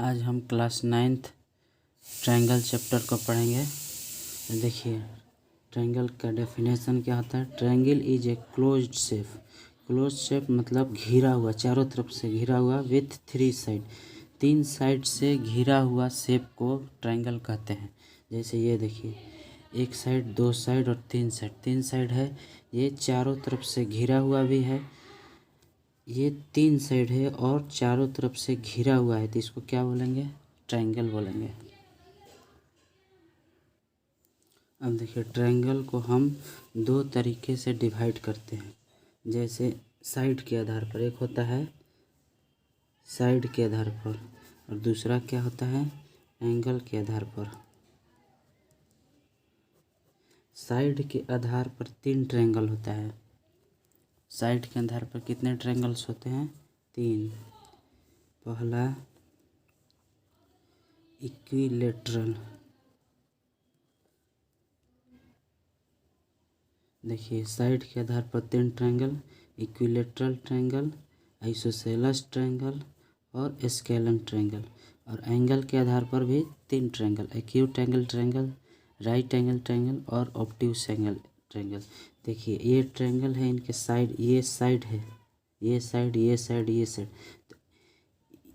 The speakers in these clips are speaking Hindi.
आज हम क्लास 9th ट्रायंगल चैप्टर को पढ़ेंगे। देखिए ट्रायंगल का डेफिनेशन क्या होता है। Triangle is a closed shape. Closed shape मतलब घिरा हुआ, चारों तरफ से घिरा हुआ, विथ 3 साइड, 3 साइड से घिरा हुआ शेप को ट्रायंगल कहते हैं। जैसे ये देखिए, एक साइड, 2 साइड और 3 साइड, 3 साइड है। ये चारों तरफ से घिरा हुआ भी है, ये 3 साइड है और चारों तरफ से घिरा हुआ है, तो इसको क्या बोलेंगे? ट्रायंगल बोलेंगे। अब देखिए ट्रायंगल को हम 2 तरीके से डिवाइड करते हैं। जैसे साइड के आधार पर, एक होता है साइड के आधार पर और दूसरा क्या होता है? एंगल के आधार पर। साइड के आधार पर 3 ट्रायंगल होता है। साइड के आधार पर कितने ट्रायंगल्स होते हैं? 3। पहला इक्विलेटरल। देखिए साइड के आधार पर 3 triangle, equilateral triangle, isosceles triangle और स्केलन ट्रायंगल। और एंगल के आधार पर भी 3 triangle, acute angle triangle, right angle triangle और ऑब्ट्यूस एंगल ट्रायंगल। देखिए ये ट्रायंगल है, इनके साइड, ये साइड है, ये साइड, ये साइड, ये साइड,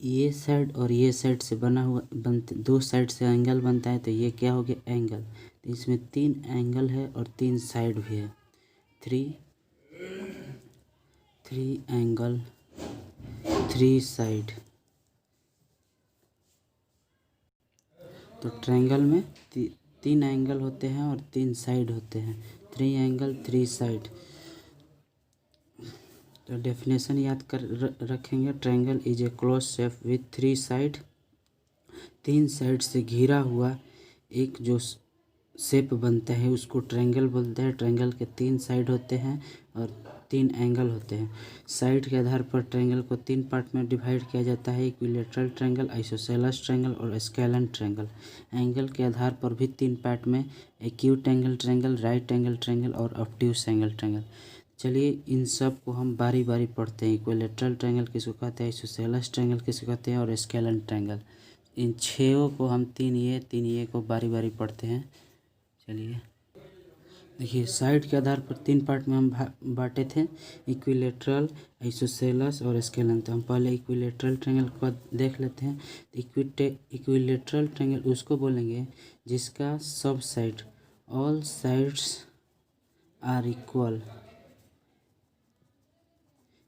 ये साइड और ये साइड से बना हुआ, बनते 2 साइड से एंगल बनता है, तो ये क्या हो गया? एंगल। तो इसमें 3 एंगल है और 3 साइड भी है। 3 एंगल, 3 साइड। तो ट्रायंगल में 3 एंगल होते हैं और 3 साइड होते हैं। 3 एंगल, 3 साइड। तो डेफिनेशन याद कर रखेंगे। Triangle is a close shape with 3 side. 3 side से घिरा हुआ एक जो शेप बनता है उसको ट्रायंगल बोलते हैं। ट्रायंगल के 3 साइड होते हैं और 3 एंगल होते हैं। साइड के आधार पर ट्रायंगल को 3 पार्ट में डिवाइड किया जाता है, इक्विलेटरल ट्रायंगल, आइसोसेलेस ट्रायंगल और स्केलन ट्रायंगल। एंगल के आधार पर भी 3 पार्ट में, acute angle triangle, right angle triangle और ऑब्ट्यूस एंगल ट्रायंगल। चलिए इन सब को हम बारी बारी पढ़ते हैं। इक्विलेटरल ट्रायंगल किसको कहते हैं, आइसोसेलेस ट्रायंगल किसको कहते हैं और स्केलन ट्रायंगल। इन 6 को हम 3 ये को बारी बारी पढ़ते हैं। चलिए देखिए साइड के आधार पर 3 पार्ट में हम बांटे थे, इक्विलेटरल, आइसोसेलेस और स्केलन। तो हम पहले इक्विलेटरल ट्रायंगल को देख लेते हैं। इक्विलेटरल ट्रायंगल उसको बोलेंगे जिसका सब side, all sides are equal.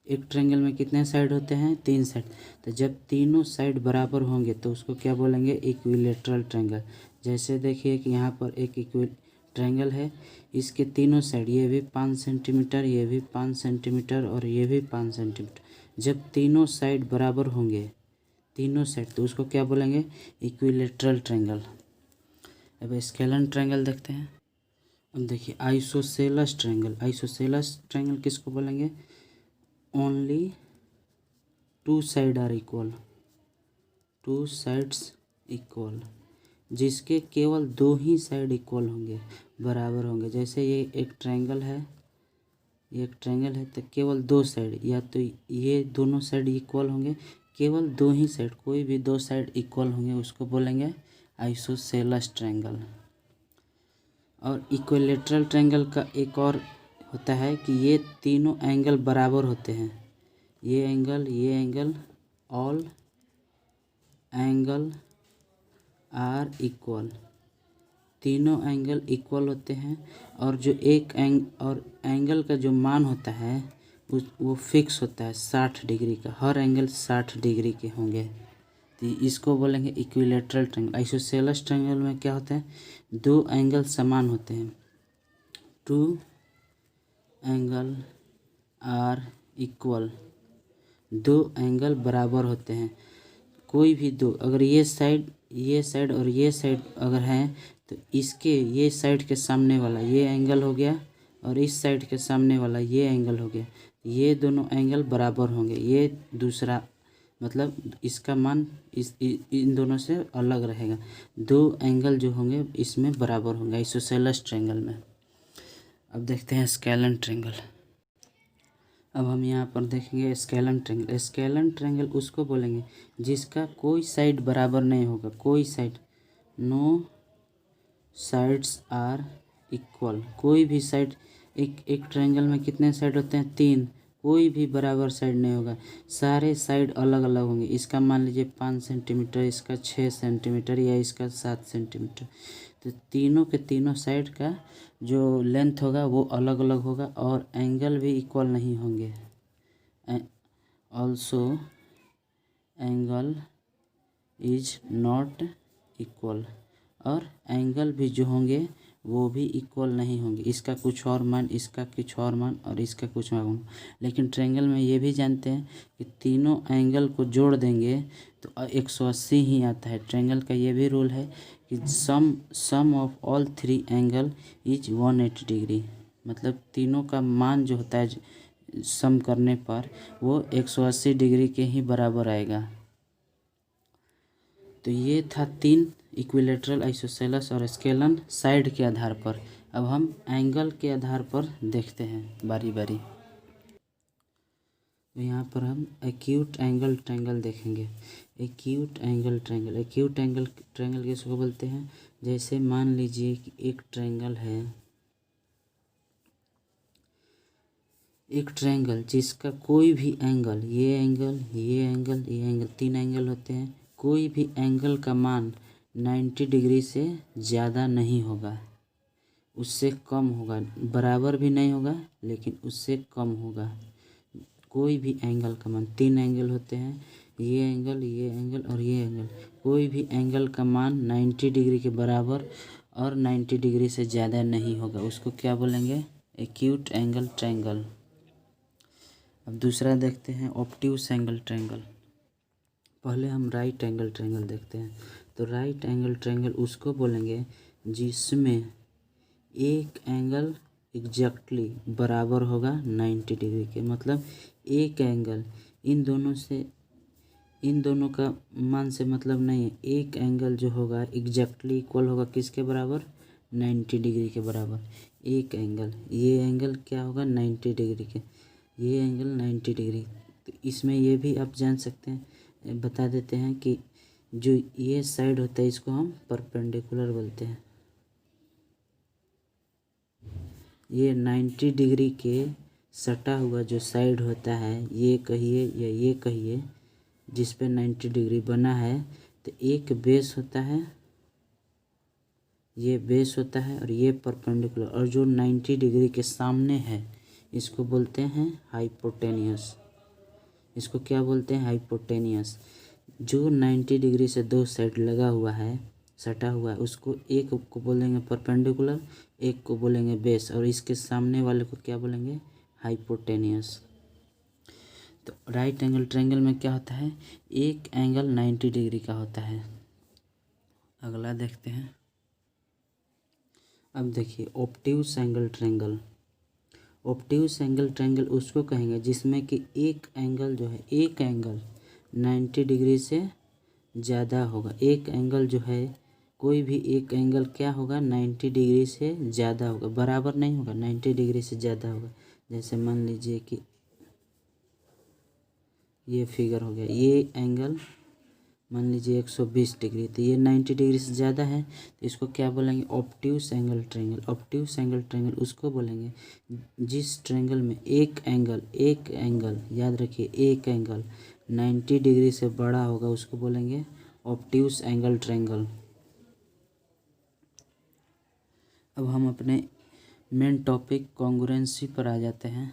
एक ट्रायंगल में कितने साइड होते हैं? 3 साइड। तो जब तीनों साइड बराबर होंगे तो उसको क्या बोलेंगे? Equilateral triangle. जैसे देखिए कि यहाँ पर एक ट्रायंगल है, इसके तीनों साइड, ये भी 5 सेंटीमीटर, ये भी 5 सेंटीमीटर और ये भी 5 सेंटीमीटर। जब तीनों साइड बराबर होंगे, तीनों साइड, तो उसको क्या बोलेंगे? Equilateral triangle. अब स्केलन ट्रायंगल देखते हैं। अब देखिए आइसोसेलेस ट्रायंगल। आइसोसेलेस ट्रायंगल किसको बोलेंगे? Only 2 side are equal, 2 sides equal, जिसके केवल 2 ही साइड इक्वल होंगे, बराबर होंगे। जैसे ये एक ट्रायंगल है, ये एक ट्रायंगल है, तो केवल 2 साइड, या तो ये दोनों साइड इक्वल होंगे, केवल 2 ही साइड, कोई भी 2 साइड इक्वल होंगे, उसको बोलेंगे आइसोसेलेस ट्रायंगल। और इक्विलेटरल ट्रायंगल का एक और होता है कि ये तीनों एंगल बराबर होते हैं। ये angle, all angle are equal, तीनों एंगल इक्वल होते हैं। और जो एंगल का जो मान होता है वो फिक्स होता है 60 डिग्री का। हर एंगल 60 डिग्री के होंगे, तो इसको बोलेंगे इक्विलेटरल ट्रायंगल। आइसोसेलेस ट्रायंगल में क्या होता है? 2 एंगल समान होते हैं, 2 एंगल आर इक्वल, 2 एंगल बराबर होते हैं। कोई भी 2, अगर ये साइड और ये साइड अगर हैं, तो इसके ये साइड के सामने वाला ये एंगल हो गया और इस साइड के सामने वाला ये एंगल हो गया, ये दोनों एंगल बराबर होंगे। ये दूसरा मतलब इसका मान इन दोनों से अलग रहेगा। 2 एंगल जो होंगे इसमें बराबर होंगे आइसोसेलेस ट्रायंगल में। अब देखते हैं स्केलन ट्रायंगल। अब हम यहाँ पर देखेंगे स्केलन ट्रायंगल। स्केलन ट्रायंगल उसको बोलेंगे जिसका कोई साइड बराबर नहीं होगा, कोई side, no sides are equal. कोई भी साइड, एक ट्रायंगल में कितने साइड होते हैं? 3। कोई भी बराबर साइड नहीं होगा, सारे साइड अलग अलग होंगे। इसका मान लीजिए 5 सेंटीमीटर, इसका 6 सेंटीमीटर या इसका 7 सेंटीमीटर। तो तीनों के तीनों साइड का जो लेंथ होगा वो अलग अलग होगा और एंगल भी इक्वल नहीं होंगे। Also angle is not equal, और एंगल भी जो होंगे वो भी इक्वल नहीं होंगे। इसका कुछ और मान, इसका कुछ और मान और इसका कुछ और मान। लेकिन ट्रायंगल में ये भी जानते हैं कि तीनों एंगल को जोड़ देंगे तो 180 ही आता है। ट्रायंगल का ये भी रूल है कि sum of all 3 angle is 180 degree. मतलब तीनों का मान जो होता है सम करने पर वो 180 डिग्री के ही बराबर आएगा। तो ये था 3 इक्विलेटरल, आइसोसेलेस और स्केलन साइड के आधार पर। अब हम एंगल के आधार पर देखते हैं बारी बारी। तो यहाँ पर हम एक्यूट एंगल ट्रायंगल देखेंगे। Acute angle triangle, acute angle triangle किसको बोलते हैं? जैसे मान लीजिए कि एक ट्रायंगल है, एक ट्रायंगल जिसका कोई भी एंगल, ये एंगल, ये एंगल, ये एंगल, 3 एंगल होते हैं। कोई भी एंगल का मान 90 डिग्री से ज़्यादा नहीं होगा, उससे कम होगा। बराबर भी नहीं होगा लेकिन उससे कम होगा। कोई भी एंगल का मान, 3 एंगल होते हैं, ये एंगल, ये एंगल और ये एंगल। कोई भी एंगल का मान 90 डिग्री के बराबर और 90 डिग्री से ज़्यादा नहीं होगा, उसको क्या बोलेंगे? Acute angle triangle. अब दूसरा देखते हैं ऑब्ट्यूस एंगल ट्रायंगल। पहले हम राइट एंगल ट्रायंगल देखते हैं। तो राइट एंगल ट्रायंगल उसको बोलेंगे जिसमें एक एंगल एग्जैक्टली बराबर होगा 90 डिग्री के। मतलब एक एंगल, इन दोनों का मान से मतलब नहीं है। एक एंगल जो होगा एग्जैक्टली इक्वल होगा किसके बराबर? 90 डिग्री के बराबर। एक एंगल, ये एंगल क्या होगा? 90 डिग्री के, ये एंगल 90 डिग्री। तो इसमें ये भी आप जान सकते हैं, बता देते हैं कि जो ये साइड होता है इसको हम परपेंडिकुलर बोलते हैं। ये 90 डिग्री के सटा हुआ जो साइड होता है, ये कहिए या ये कहिए, जिस पे 90 डिग्री बना है, तो एक बेस होता है, ये बेस होता है और ये परपेंडिकुलर, और जो 90 डिग्री के सामने है इसको बोलते हैं हाइपोटेनियस। इसको क्या बोलते हैं? हाइपोटेनियस। जो 90 डिग्री से दो साइड लगा हुआ है, सटा हुआ है, उसको एक को बोलेंगे परपेंडिकुलर, एक को बोलेंगे बेस, और इसके सामने वाले को क्या बोलेंगे? हाइपोटेनियस। तो राइट एंगल ट्रायंगल में क्या होता है? एक एंगल 90 डिग्री का होता है। अगला देखते हैं। अब देखिए obtuse angle triangle. Obtuse angle triangle उसको कहेंगे जिसमें कि एक एंगल जो है, एक एंगल 90 डिग्री से ज़्यादा होगा। एक एंगल जो है, कोई भी एक एंगल क्या होगा? 90 डिग्री से ज़्यादा होगा, बराबर नहीं होगा, 90 डिग्री से ज़्यादा होगा। जैसे मान लीजिए कि ये फिगर हो गया, ये एंगल मान लीजिए 120 डिग्री, तो ये 90 डिग्री से ज़्यादा है, तो इसको क्या बोलेंगे? Obtuse angle triangle. Obtuse angle triangle उसको बोलेंगे जिस ट्रायंगल में एक एंगल याद रखिए, एक एंगल 90 डिग्री से बड़ा होगा, उसको बोलेंगे ऑब्ट्यूस एंगल ट्रायंगल। अब हम अपने मेन टॉपिक कॉन्ग्रुएंसी पर आ जाते हैं।